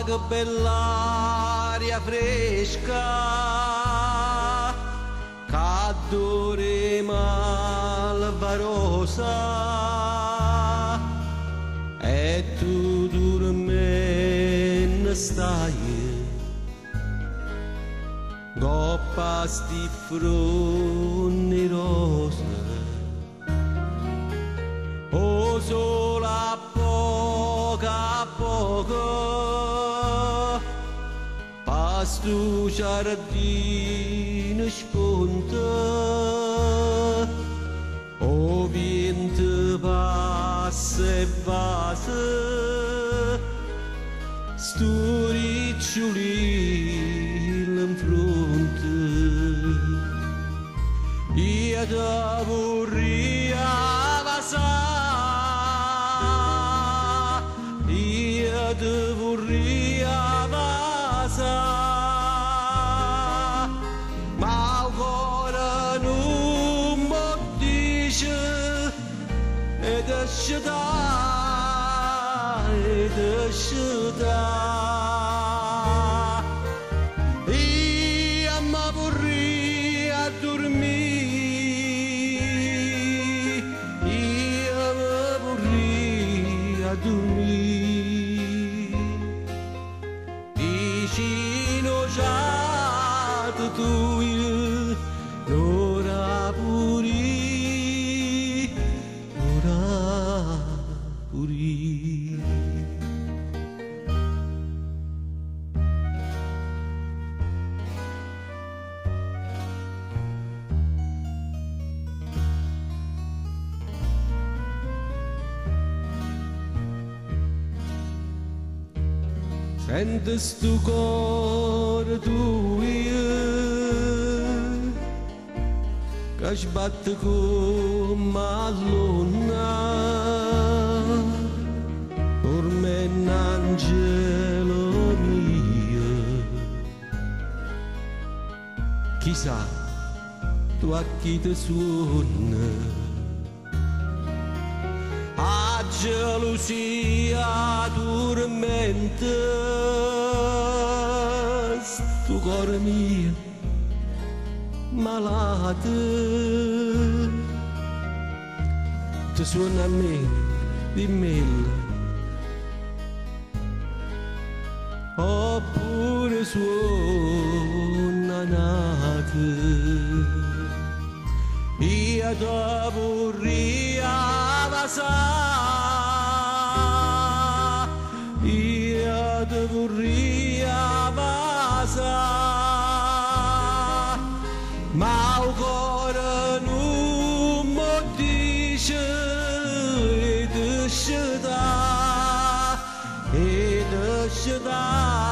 che bell'aria fresca, cadore malvarosa, e tu dormendo stai, coppa sti fronni rosa, o solo a poco, pasto giardino sconta, o vento passa e passa, sto ricciolino in fronte, io ti vorrei avasare, io ti vorrei avasare, ma ancora non mi dice, ed esce da, ed esce da. Io mi vorrei a dormire, io mi vorrei a dormire, vicino già tu l'ora pure, l'ora pure. Senti sto cuore tuo che sbatte come all'onna, ormai un angelo mio. Chissà tu a chi ti suona, a gelosia tormenta sto cuore mio malato, ti suona a me di mela, oppure suona nate, io ti vorrei avasare, io ti vorrei avasare, ma ancora non mi dice, ed esce da, ed esce da.